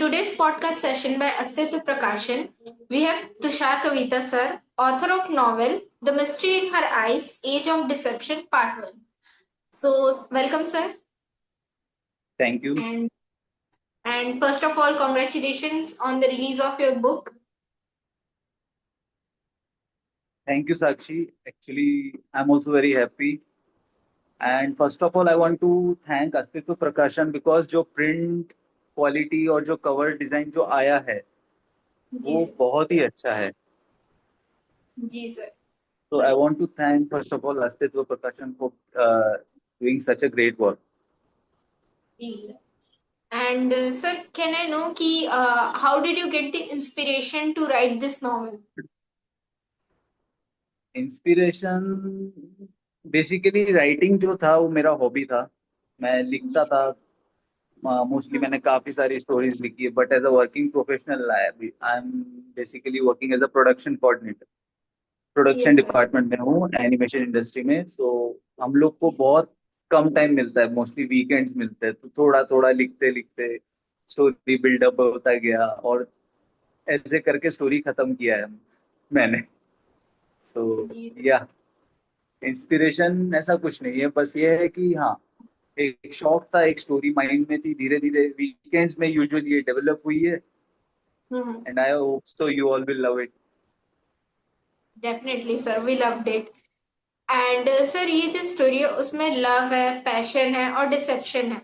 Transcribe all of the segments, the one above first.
today's podcast session by Astitya Prakashan, we have Tushar Kavita sir, author of novel The Mystery in Her Eyes, Age of Deception, Part 1. So, welcome sir. Thank you. And and first of all, congratulations on the release of your book. Thank you, Sakshi. Actually, I'm also very happy. And first of all, I want to thank Astitya Prakashan because जो print quality और जो cover design जो आया है जी वो sir. बहुत ही अच्छा है. जी sir. So I want to thank first of all Astitya Prakashan for doing such a great work. जी sir. And sir, can I know कि how did you get the inspiration to write this novel? Inspiration basically writing जो था वो मेरा hobby था. मैं लिखता जी. था. मोस्टली मैंने काफी सारी स्टोरीज लिखी है but as a working professional I am basically working as a production coordinator. Production Yes sir. Department में हूँ एनिमेशन इंडस्ट्री में. सो हम लोग को बहुत कम टाइम मिलता है. मोस्टली वीकेंड्स मिलते हैं तो थोड़ा थोड़ा लिखते लिखते स्टोरी बिल्डअप होता गया और ऐसे करके स्टोरी खत्म किया है मैंने. सो जी. या इंस्पिरेशन ऐसा कुछ नहीं है. बस ये है कि हाँ एक शौक था. एक स्टोरी माइंड में थी. धीरे धीरे वीकेंड्स में यूजुअली ये डेवलप हुई है. Hmm. And I hope so you all will love it. Definitely sir, we loved it. And sir, ये जो स्टोरी है उसमें लव है, पैशन है और डिसेप्शन है.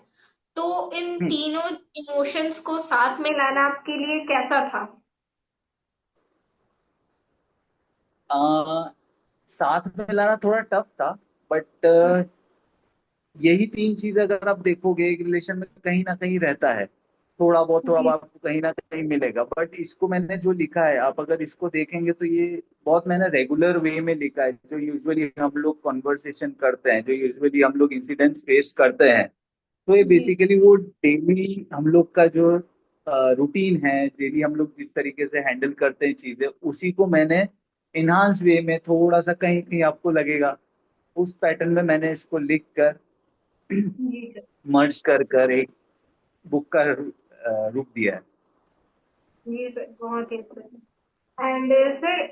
तो इन तीनों इमोशंस को साथ में लाना आपके लिए कैसा था? साथ में लाना थोड़ा टफ था बट यही तीन चीज अगर आप देखोगे एक रिलेशन में कहीं ना कहीं रहता है. थोड़ा बहुत जी. आपको कहीं ना कहीं मिलेगा. बट इसको मैंने जो लिखा है आप अगर इसको देखेंगे तो ये बहुत मैंने रेगुलर वे में लिखा है. जो यूजुअली हम लोग कॉन्वर्सेशन करते हैं जो यूजुअली हम लोग इंसिडेंट्स फेस करते हैं तो ये जी. बेसिकली वो डेली हम लोग का जो रूटीन है. डेली हम लोग जिस तरीके से हैंडल करते हैं चीजें उसी को मैंने इनहांस वे में थोड़ा सा कहीं कहीं आपको लगेगा उस पैटर्न में मैंने इसको लिख कर जी सर. मर्ज कर कर एक बुक का रूप दिया है. जी सर, बहुत ही अच्छा. एंड सर,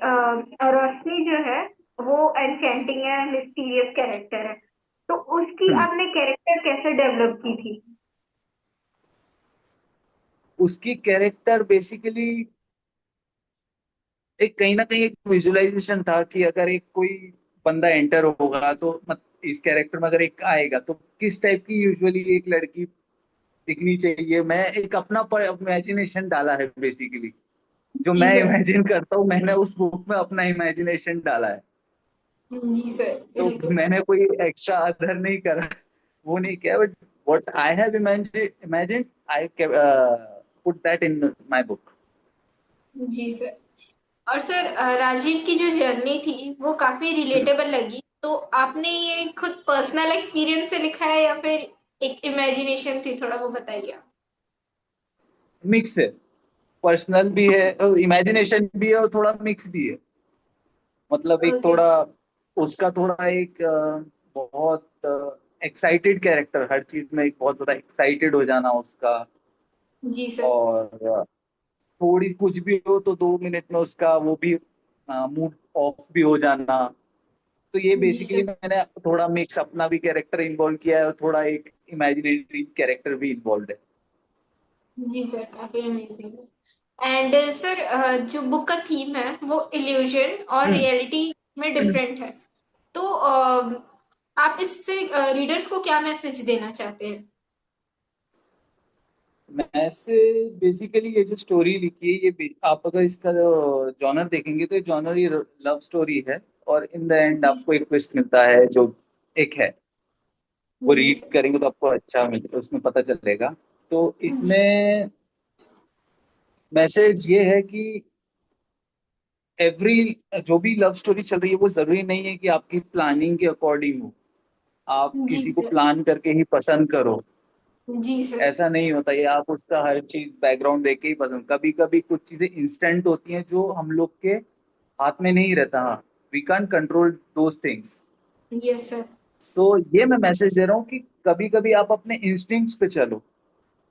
रोशनी जो है वो एनचेंटिंग है, मिस्टीरियस कैरेक्टर है. तो उसकी आपने कैरेक्टर कैसे डेवलप की थी? उसकी कैरेक्टर बेसिकली एक कहीं ना कहीं एक विजुअलाइजेशन था कि अगर एक कोई बंदा एंटर होगा तो इस कैरेक्टर में अगर एक आएगा तो किस टाइप की यूजुअली एक लड़की दिखनी चाहिए. मैं एक अपना इमेजिनेशन डाला है बेसिकली. जो जी मैं सर. इमेजिन करता हूँ मैंने उस बुक में अपना इमेजिनेशन डाला है. जी सर, तो बिल्कुल. मैंने कोई एक्स्ट्रा अदर नहीं करा. वो नहीं किया but what I have imagine I put that in my book. जी सर. और सर, राजीव की जो जर्नी थी वो काफी रिलेटेबल लगी. तो आपने ये खुद पर्सनल एक्सपीरियंस से लिखा है या फिर एक इमेजिनेशन थी, थोड़ा वो बताइए आप. मिक्स है. पर्सनल भी है इमेजिनेशन भी है और थोड़ा मिक्स भी है. मतलब एक ओके. थोड़ा उसका थोड़ा एक बहुत एक्साइटेड कैरेक्टर. हर चीज में एक बहुत ज्यादा एक्साइटेड हो जाना उसका. जी सर. और थोड़ी कुछ भी हो तो 2 मिनट में उसका वो भी मूड ऑफ भी हो जाना. तो ये जी बेसिकली सर. मैंने थोड़ा मिक्स अपना भी कैरेक्टर इन्वॉल्व किया है और थोड़ा एक इमेजिनरी कैरेक्टर भी इन्वॉल्व है. जी सर, काफी अमेजिंग. एंड सर, जो बुक का थीम है वो इल्यूजन और हम्म. रियलिटी में डिफरेंट है. तो आप इससे रीडर्स को क्या मैसेज देना चाहते हैं? ऐसे बेसिकली ये जो स्टोरी लिखी है ये आप अगर इसका जॉनर देखेंगे तो जॉनर ये लव स्टोरी है. और इन द एंड जी. आपको एक ट्विस्ट मिलता है जो एक है. वो जी रीड सर. करेंगे तो आपको अच्छा मिल उसमें पता चलेगा. तो जी. इसमें मैसेज ये है कि एवरी जो भी लव स्टोरी चल रही है वो जरूरी नहीं है कि आपकी प्लानिंग के अकॉर्डिंग हो. आप जी किसी को सर. प्लान करके ही पसंद करो जी सर. ऐसा नहीं होता. ये आप उसका हर चीज बैकग्राउंड देख के ही पसंद. कभी कभी कुछ चीजें इंस्टेंट होती हैं जो हम लोग के हाथ में नहीं रहता. हाँ we can't control those things. Yes sir. So ये मैं मैसेज दे रहा हूँ कि कभी कभी आप अपने इंस्टिंक्ट्स पे चलो.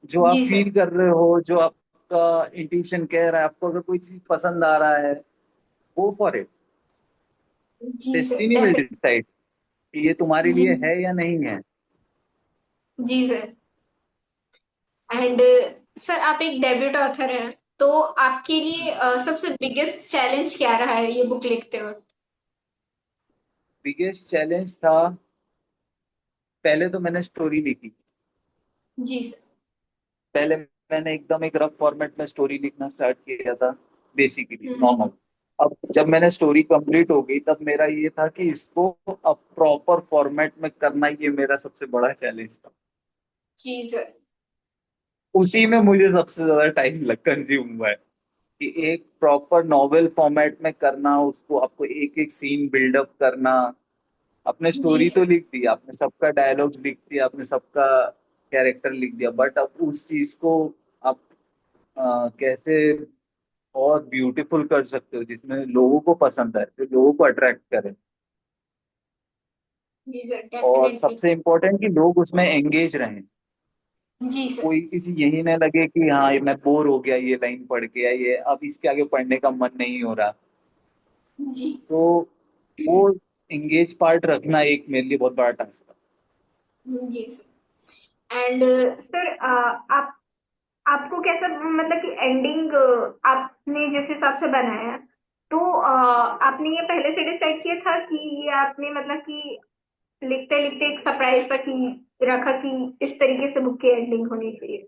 जो आप जी फील सर. कर रहे हो जो आप आपका इंट्यूशन कह रहा है, आपको अगर कोई चीज पसंद आ रहा है, गो फॉर इट। जी sir, destiny will definite. Decide कि ये तुम्हारे जी लिए सर। है या नहीं है। जी सर। एंड सर, आप एक डेब्यूट ऑथर हैं, तो आपके लिए सबसे बिगेस्ट चैलेंज क्या रहा है ये बुक लिखते वक्त? बिगेस्ट चैलेंज था, पहले तो मैंने स्टोरी लिखी। जी सर। पहले मैंने एकदम एक रफ फॉर्मेट में स्टोरी लिखना स्टार्ट किया था, बेसिकली हम्म। नॉर्मल। अब जब मैंने स्टोरी कंप्लीट हो गई, तब मेरा ये था कि इसको अब प्रॉपर फॉर्मेट में करना, ये मेरा सबसे बड़ा चैलेंज था। जी सर। उसी में मुझे सबसे ज्यादा टाइम लग कंज्यूम हुआ है कि एक प्रॉपर नॉवेल फॉर्मेट में करना, उसको आपको एक एक सीन बिल्डअप करना। आपने जी स्टोरी तो सर। लिख दी, आपने सबका डायलॉग्स लिख दिया, आपने सबका कैरेक्टर लिख दिया, बट अब उस चीज को आप कैसे और ब्यूटीफुल कर सकते हो जिसमें लोगों को पसंद आए, जो लोगों को अट्रैक्ट करे। जी सर, और डेफिनेटली। सबसे इम्पोर्टेंट कि लोग उसमें एंगेज रहें। जी सर। कोई किसी यही ना लगे कि हाँ ये मैं बोर हो गया ये लाइन पढ़ के, या ये अब इसके आगे पढ़ने का मन नहीं हो रहा। जी। तो वो एंगेज पार्ट रखना एक मेरे लिए बहुत बड़ा टास्क था। जी सर। एंड सर, आप आपको कैसा, मतलब कि एंडिंग आपने जिस हिसाब से बनाया है, तो आपने ये पहले से डिसाइड किया था कि ये आपने मतलब कि लिखते लिखते एक सरप्राइज था कि रखा कि इस तरीके से बुक की एंडिंग होनी चाहिए?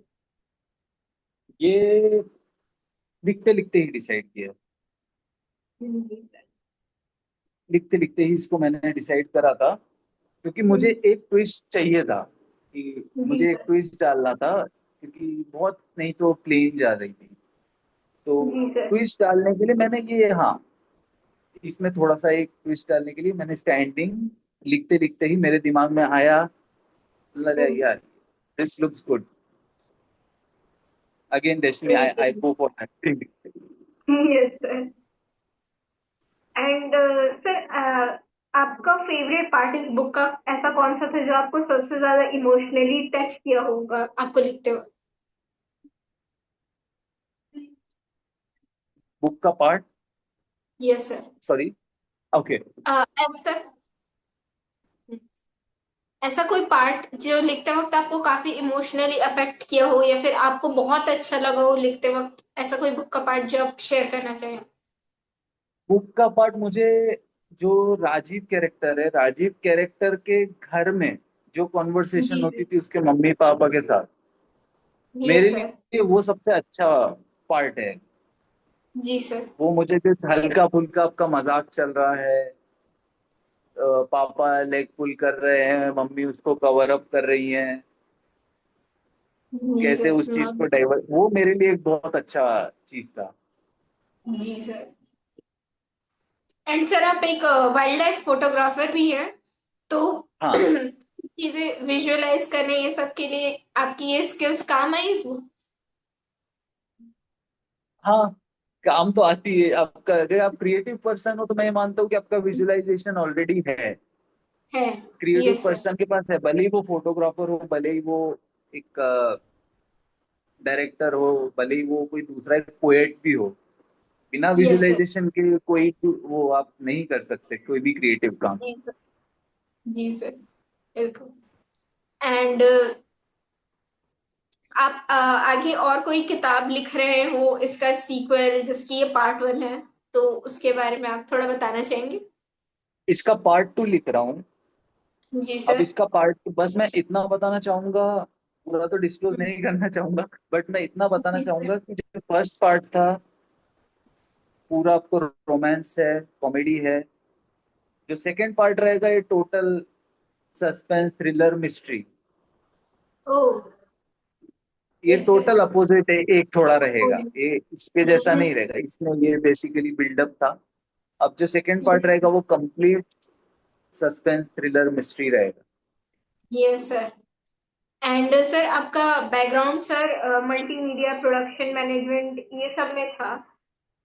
ये लिखते लिखते ही डिसाइड किया। जी सर। लिखते लिखते ही इसको मैंने डिसाइड करा था, क्योंकि मुझे एक ट्विस्ट चाहिए था, कि जी मुझे एक सर। ट्विस्ट डालना था, क्योंकि बहुत नहीं तो प्लेन जा रही थी। तो जी सर। ट्विस्ट डालने के लिए मैंने ये, हाँ, इसमें थोड़ा सा एक ट्विस्ट डालने के लिए मैंने इसका एंडिंग लिखते लिखते ही मेरे दिमाग में आया, लगा यार this looks good, again destiny, I go for that. Yes sir. And sir, आपका फेवरेट पार्ट इस बुक का ऐसा कौन सा था जो आपको सबसे ज्यादा इमोशनली टच किया होगा आपको लिखते वक्त? बुक का part, yes sir. Sorry, okay. ऐसा ऐसा कोई पार्ट जो लिखते वक्त आपको काफी इमोशनली अफेक्ट किया हो, या फिर आपको बहुत अच्छा लगा हो लिखते वक्त, ऐसा कोई बुक का पार्ट जो आप शेयर करना चाहें? बुक का पार्ट मुझे, जो राजीव कैरेक्टर है, राजीव कैरेक्टर के घर में जो कॉन्वर्सेशन जी होती सर। थी उसके मम्मी पापा के साथ, यस मेरे सर। लिए वो सबसे अच्छा पार्ट है। जी सर। वो मुझे जो हल्का फुल्का आपका मजाक चल रहा है, पापा लेग पुल कर रहे हैं, मम्मी उसको कवर अप कर रही हैं, जी कैसे सर। उस चीज को डाइवर्ट, वो मेरे लिए एक बहुत अच्छा चीज था। जी सर। एंड सर, आप एक वाइल्ड लाइफ फोटोग्राफर भी हैं, तो हाँ चीजें विजुअलाइज करने ये सब के लिए आपकी ये स्किल्स काम आई इस बुक? हाँ, काम तो आती है आपका, अगर आप क्रिएटिव पर्सन हो तो मैं ये मानता हूँ कि आपका विजुअलाइजेशन ऑलरेडी है। है। Creative yes sir. पर्सन के पास है, भले ही वो फोटोग्राफर हो, भले ही वो एक डायरेक्टर हो, भले ही वो कोई दूसरा एक पोएट भी हो, बिना यस सर। विजुअलाइजेशन के कोई वो आप नहीं कर सकते कोई भी क्रिएटिव काम। जी सर। जी सर, बिल्कुल। एंड आप आगे और कोई किताब लिख रहे हो इसका सीक्वल, जिसकी ये पार्ट वन है, तो उसके बारे में आप थोड़ा बताना चाहेंगे? इसका पार्ट टू लिख रहा हूँ। जी अब सर। इसका पार्ट, बस मैं इतना बताना चाहूंगा, पूरा तो डिस्क्लोज नहीं करना चाहूंगा, बट मैं इतना बताना जी सर। चाहूंगा कि जो फर्स्ट पार्ट था पूरा आपको रोमांस है, कॉमेडी है। जो सेकंड पार्ट रहेगा ये टोटल सस्पेंस थ्रिलर मिस्ट्री। ओ। ये यस टोटल यस। अपोजिट है, एक थोड़ा रहेगा, अपोजिट। ये इसके जैसा नहीं रहेगा, इसमें ये बेसिकली बिल्डअप था। अब जो सेकंड पार्ट रहेगा वो कंप्लीट सस्पेंस थ्रिलर मिस्ट्री रहेगा। Yes sir. एंड सर, आपका background sir multimedia production management ये सब में था,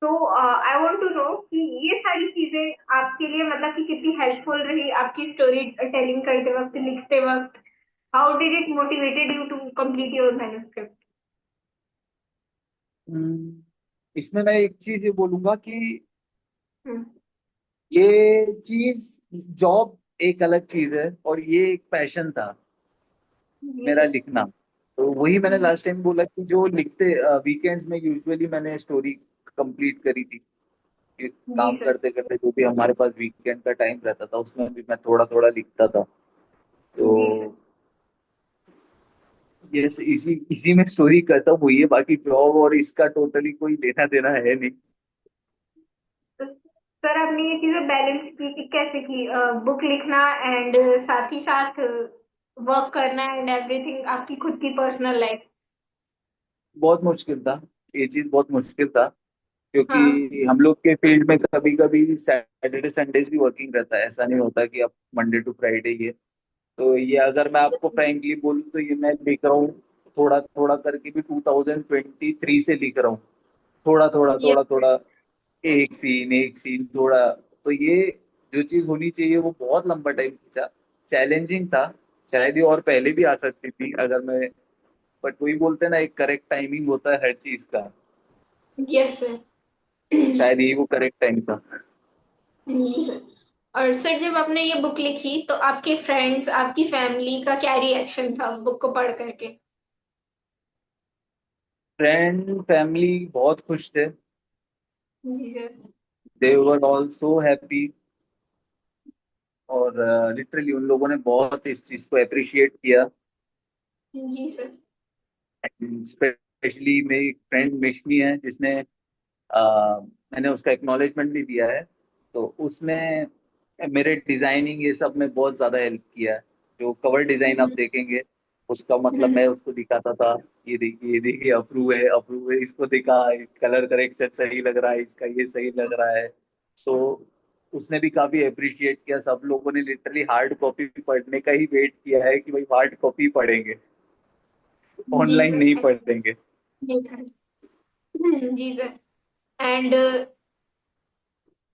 तो आई वांट टू नो कि ये सारी चीजें आपके लिए मतलब कि कितनी हेल्पफुल रही आपकी स्टोरी टेलिंग करते वक्त, लिखते वक्त? How did it motivated you to complete your manuscript? इसमें मैं एक चीज ये बोलूंगा कि हम्म। ये चीज, जॉब एक अलग चीज है और ये एक पैशन था जी मेरा, सर। लिखना। तो वही मैंने लास्ट टाइम बोला कि जो लिखते वीकेंड्स में यूजुअली मैंने स्टोरी कंप्लीट करी थी, कि जी काम सर। करते करते जो भी हमारे पास वीकेंड का टाइम रहता था उसमें भी मैं थोड़ा थोड़ा लिखता था। तो जी सर। ये इसी इसी में स्टोरी खत्म हुई है, बाकी जॉब और इसका टोटली कोई लेना देना है नहीं। तो सर आपने ये चीजें बैलेंस की कि कैसे की, बुक लिखना एंड साथ ही साथ वर्क करना एंड एवरीथिंग, आपकी खुद की पर्सनल लाइफ। बहुत मुश्किल था, ये चीज बहुत मुश्किल था, हाँ। क्योंकि हम लोग के फील्ड में कभी कभी सैटरडे संडेज भी वर्किंग रहता है, ऐसा नहीं होता कि अब मंडे टू फ्राइडे ही है। तो ये अगर मैं आपको फ्रैंकली बोलूँ तो ये मैं लिख रहा हूँ थोड़ा थोड़ा करके भी 2023 से लिख रहा हूँ, थोड़ा थोड़ा यस थोड़ा थोड़ा, एक सीन थोड़ा। तो ये जो चीज होनी चाहिए वो बहुत लंबा टाइम खींचा, चैलेंजिंग था। शायद ये और पहले भी आ सकती थी अगर मैं, बट वही बोलते हैं ना, एक करेक्ट टाइमिंग होता है हर चीज का। Yes sir. तो शायद यही वो करेक्ट टाइम था। जी सर। और सर जब आपने ये बुक लिखी तो आपके फ्रेंड्स, आपकी फैमिली का क्या रिएक्शन था बुक को पढ़ करके? फ्रेंड फैमिली बहुत खुश थे, जी sir. They were also happy. और लिटरली उन लोगों ने बहुत इस चीज को अप्रिशिएट किया। जी सर। स्पेशली मेरी फ्रेंड मिशमी है जिसने मैंने उसका एक्नॉलेजमेंट भी दिया है, तो उसने मेरे डिजाइनिंग ये सब में बहुत ज्यादा हेल्प किया है। जो कवर डिजाइन आप हम्म। देखेंगे उसका मतलब हम्म। मैं उसको दिखाता था, ये देखिए अप्रूव है, अप्रूव है, इसको दिखा, कलर करेक्शन सही लग रहा है, इसका ये सही लग रहा है। सो उसने भी काफी अप्रिशिएट किया। सब लोगों ने लिटरली हार्ड कॉपी पढ़ने का ही वेट किया है कि भाई हार्ड कॉपी पढ़ेंगे, जी ऑनलाइन सर। नहीं पढ़ेंगे। जी सर। जी सर। एंड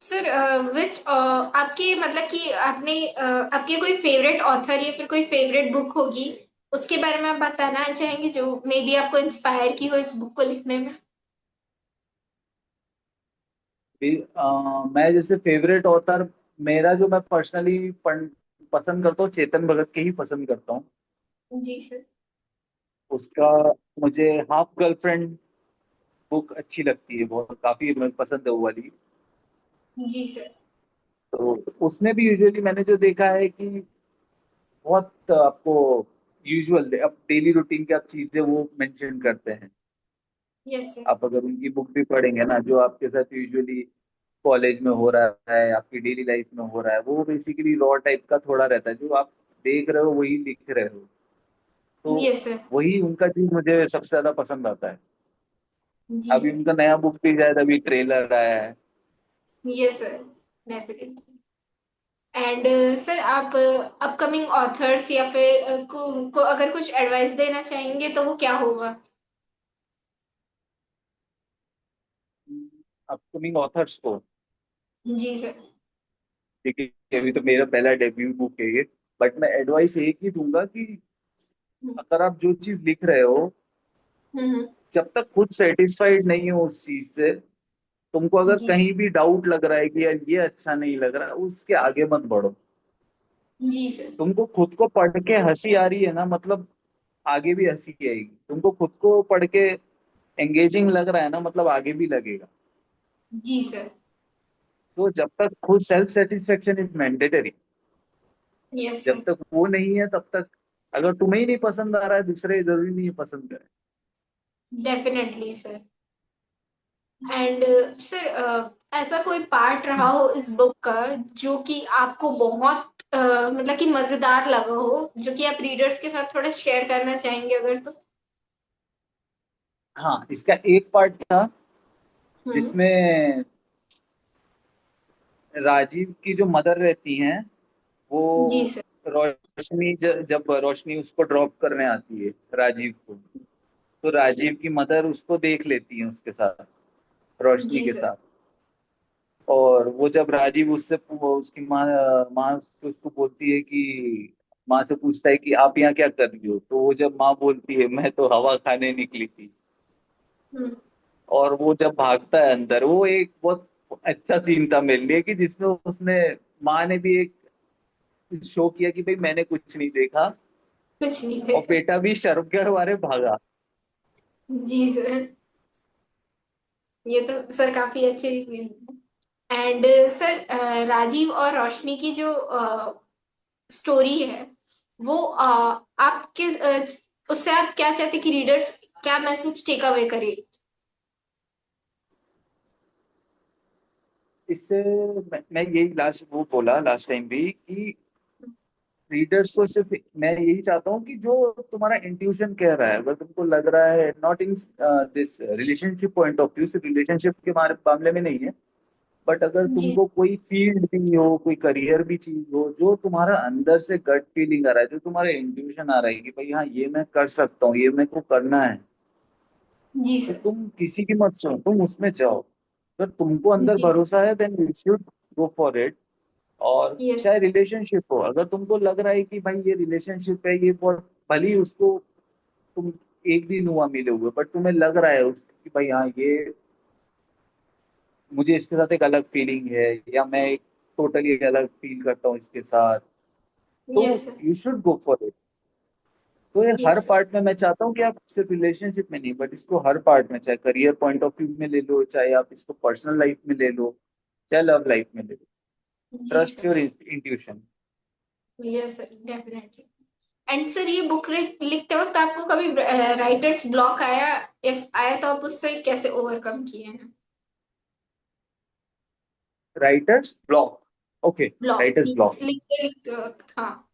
सर विच आपके मतलब कि आपने आपके कोई फेवरेट ऑथर या फिर कोई फेवरेट बुक होगी, उसके बारे में आप बताना चाहेंगे जो मे बी आपको इंस्पायर की हो इस बुक को लिखने में? मैं जैसे फेवरेट ऑथर, मेरा जो मैं पर्सनली पसंद करता हूँ, चेतन भगत के ही पसंद करता हूँ। जी सर। उसका मुझे हाफ गर्लफ्रेंड बुक अच्छी लगती है, बहुत काफी पसंद है वो वाली। जी सर। तो उसने भी यूजुअली मैंने जो देखा है कि बहुत आपको यूजुअल अब डेली रूटीन की आप चीजें वो मेंशन करते हैं। Yes sir. आप अगर उनकी बुक भी पढ़ेंगे ना, जो आपके साथ यूजुअली कॉलेज में हो रहा है, आपकी डेली लाइफ में हो रहा है, वो बेसिकली रॉ टाइप का थोड़ा रहता है, जो आप देख रहे हो वही लिख रहे हो। तो यस सर। वही उनका चीज मुझे सबसे ज्यादा पसंद आता है। जी अभी सर। उनका नया बुक भी शायद अभी ट्रेलर आया है। Yes sir. Definitely. And sir आप अपकमिंग ऑथर्स या फिर को अगर कुछ एडवाइस देना चाहेंगे तो वो क्या होगा? अपकमिंग ऑथर्स को, जी सर। देखिए अभी तो मेरा पहला डेब्यू बुक है ये, बट मैं एडवाइस एक ही दूंगा कि अगर आप जो चीज लिख रहे हो, हम्म। जब तक खुद सेटिस्फाइड नहीं हो उस चीज से, तुमको अगर जी कहीं भी डाउट लग रहा है कि यार ये अच्छा नहीं लग रहा, उसके आगे मत बढ़ो। जी सर। तुमको खुद को पढ़ के हंसी आ रही है ना, मतलब आगे भी हंसी आएगी। तुमको खुद को पढ़ के एंगेजिंग लग रहा है ना, मतलब आगे भी लगेगा। जी सर। तो जब तक खुद self satisfaction is mandatory, yes जब सर। तक वो नहीं है तब तक, अगर तुम्हें ही नहीं पसंद आ रहा है, दूसरे जरूरी नहीं है पसंद करें। Definitely sir. एंड सर ऐसा कोई पार्ट रहा हो इस बुक का जो कि आपको बहुत मतलब कि मजेदार लगा हो, जो कि आप रीडर्स के साथ थोड़ा शेयर करना चाहेंगे अगर तो? हाँ, इसका एक पार्ट था हम्म। जिसमें राजीव की जो मदर रहती हैं, वो जी सर। जब रोशनी उसको ड्रॉप करने आती है राजीव को, तो राजीव की मदर उसको देख लेती है उसके साथ, रोशनी जी के सर। साथ। और वो जब राजीव उससे उसकी माँ माँ उसको बोलती है कि, माँ से पूछता है कि आप यहाँ क्या कर रही हो, तो वो जब माँ बोलती है मैं तो हवा खाने निकली थी। हम्म। और वो जब भागता है अंदर, वो एक बहुत अच्छा सीन था मेरे लिए, कि जिसमें उसने, माँ ने भी एक शो किया कि भाई मैंने कुछ नहीं देखा, कुछ नहीं और थे। बेटा भी शर्म के मारे भागा। जी सर, ये तो सर काफी अच्छे एंड सर राजीव और रोशनी की जो स्टोरी है वो आप किस उससे आप क्या चाहते कि रीडर्स क्या मैसेज टेक अवे करे। इससे मैं यही लास्ट वो बोला लास्ट टाइम भी, कि रीडर्स को सिर्फ मैं यही चाहता हूँ कि जो तुम्हारा इंट्यूशन कह रहा है, अगर तुमको लग रहा है, not in this relationship point of view, सिर्फ रिलेशनशिप के मामले में नहीं है, बट अगर जी। तुमको कोई फील्ड भी हो, कोई करियर भी चीज हो, जो तुम्हारा अंदर से गट फीलिंग आ रहा है, जो तुम्हारा इंट्यूशन आ रहा है कि भाई हाँ ये मैं कर सकता हूँ, ये मेरे को करना है, जी तो सर। तुम किसी की मत सुनो, तुम उसमें जाओ। अगर तुमको अंदर जी सर। भरोसा है, then you should go for it. और यस। चाहे रिलेशनशिप हो, अगर तुमको लग रहा है कि भाई ये रिलेशनशिप है, ये बहुत भले ही उसको तुम एक दिन हुआ मिले हुए, बट तुम्हें लग रहा है कि भाई हाँ ये मुझे इसके साथ एक अलग फीलिंग है, या मैं एक टोटली अलग फील करता हूँ इसके साथ, तो yes sir. You should go for it. तो ये हर यस सर। पार्ट में मैं चाहता हूँ कि आप सिर्फ रिलेशनशिप में नहीं, बट इसको हर पार्ट में, चाहे करियर पॉइंट ऑफ व्यू में ले लो, चाहे आप इसको पर्सनल लाइफ में ले लो, चाहे लव लाइफ में ले लो, जी trust sir. Your intuition. Yes sir definitely. And sir ये बुक लिखते वक्त आपको कभी राइटर्स ब्लॉक आया, इफ आया तो आप उससे कैसे ओवरकम किए हैं। Writers block, okay. Block writers block, लिखते लिखते वक्त हाँ।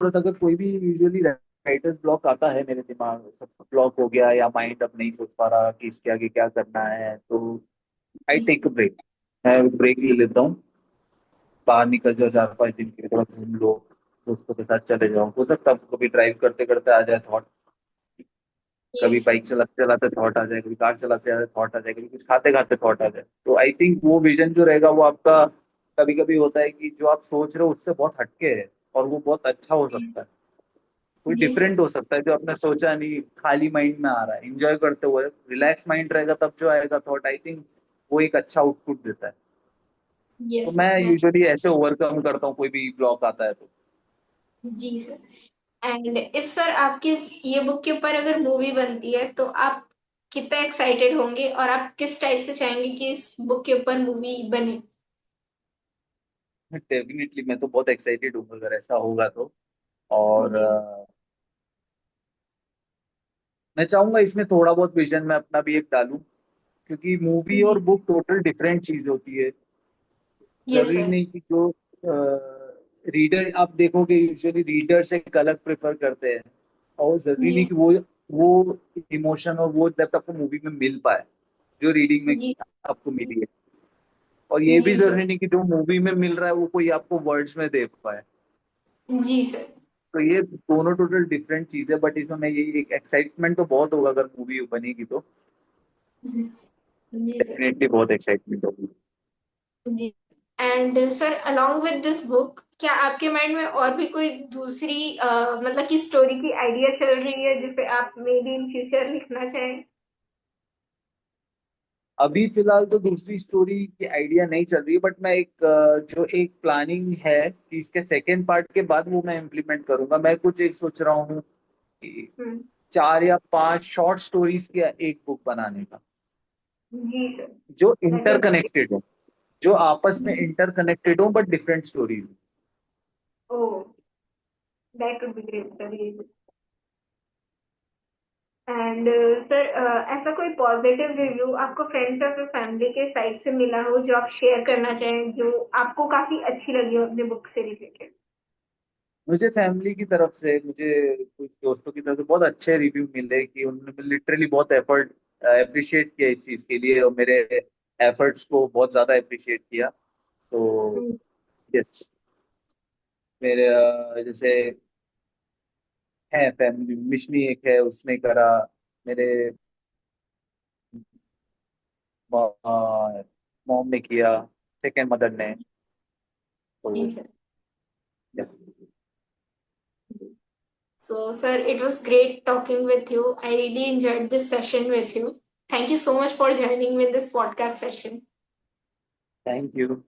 अगर कोई भी यूजुअली राइटर्स ब्लॉक आता है मेरे दिमाग में, सब ब्लॉक हो गया, या माइंड अब नहीं सोच पा रहा कि इसके आगे क्या करना है, तो आई जी टेक सर। A break. मैं ब्रेक ले लेता हूँ, बाहर निकल जाओ 4-5 दिन के लिए, थोड़ा घूम लो, दोस्तों के साथ चले जाओ, हो सकता है आपको कभी ड्राइव करते करते आ जाए थॉट, कभी यस सर। बाइक चलाते चलाते थॉट आ जाए, कभी कार चलाते चलाते थॉट आ जाए, कभी कुछ खाते खाते थॉट आ जाए, तो आई थिंक वो विजन जो रहेगा वो आपका, कभी कभी होता है कि जो आप सोच रहे हो उससे बहुत हटके है, और वो बहुत अच्छा हो सकता है, कोई जी सर। डिफरेंट हो सकता है जो आपने सोचा नहीं, खाली माइंड में आ रहा है, एंजॉय करते हुए, रिलैक्स माइंड रहेगा तब जो आएगा थॉट, आई थिंक वो एक अच्छा आउटपुट देता है। तो यस मैं सर। यूजुअली ऐसे ओवरकम करता हूँ कोई भी ब्लॉक आता है तो। जी सर। एंड इफ सर आपकी ये बुक के ऊपर अगर मूवी बनती है तो आप कितना एक्साइटेड होंगे और आप किस टाइप से चाहेंगे कि इस बुक के ऊपर मूवी बने। डेफिनेटली मैं तो बहुत एक्साइटेड हूँ अगर ऐसा होगा तो। और जी। मैं चाहूंगा इसमें थोड़ा बहुत विजन मैं अपना भी एक डालूं, क्योंकि मूवी जी। और बुक टोटल डिफरेंट चीज होती है। यस जरूरी सर। नहीं कि जो रीडर आप देखोगे, यूजुअली रीडर्स एक अलग प्रेफर करते हैं, और जरूरी जी। नहीं कि वो इमोशन और वो डेप्थ आपको मूवी में मिल पाए जो रीडिंग में जी। आपको मिली है। और ये भी जी सर। जरूरी नहीं कि जो मूवी में मिल रहा है वो कोई आपको वर्ड्स में दे पाए। जी सर। तो ये दोनों टोटल डिफरेंट चीज है, बट इसमें मैं यही, एक एक्साइटमेंट तो बहुत होगा अगर मूवी बनेगी तो, जी सर। डेफिनेटली बहुत एक्साइटमेंट होगी। जी। And sir along with this book क्या आपके माइंड में और भी कोई दूसरी मतलब कि स्टोरी की आइडिया चल रही है जिसे आप मे बी इन फ्यूचर लिखना चाहें। अभी फिलहाल तो दूसरी स्टोरी की आइडिया नहीं चल रही है, बट मैं एक जो एक प्लानिंग है कि इसके सेकेंड पार्ट के बाद वो मैं इम्प्लीमेंट करूंगा। मैं कुछ एक सोच रहा हूँ कि हम्म। 4 या 5 शॉर्ट स्टोरीज की एक बुक बनाने का, जी सर। जो दैट वुड बी इंटरकनेक्टेड हो, जो आपस में ग्रेट। इंटरकनेक्टेड हो, but different stories. Oh, that would be great sir. And sir ऐसा कोई पॉजिटिव रिव्यू आपको फ्रेंड्स और फिर फैमिली के साइड से मिला हो जो आप शेयर करना चाहें जो आपको काफी अच्छी लगी हो अपने बुक से रिलेटेड। मुझे फैमिली की तरफ से, मुझे कुछ दोस्तों की तरफ से बहुत अच्छे रिव्यू मिले, कि उन्होंने लिटरली बहुत एफर्ट अप्रिशिएट किया इस चीज़ के लिए, और मेरे एफर्ट्स को बहुत ज़्यादा अप्रिशिएट किया। तो यस, मेरे जैसे है फैमिली, मिशनी एक है, उसने करा, मेरे मॉम ने किया, सेकेंड मदर ने, तो जी sir. yeah. So, sir, it was great talking with you. I really enjoyed this session with you. Thank you so much for joining me in this podcast session. Thank you.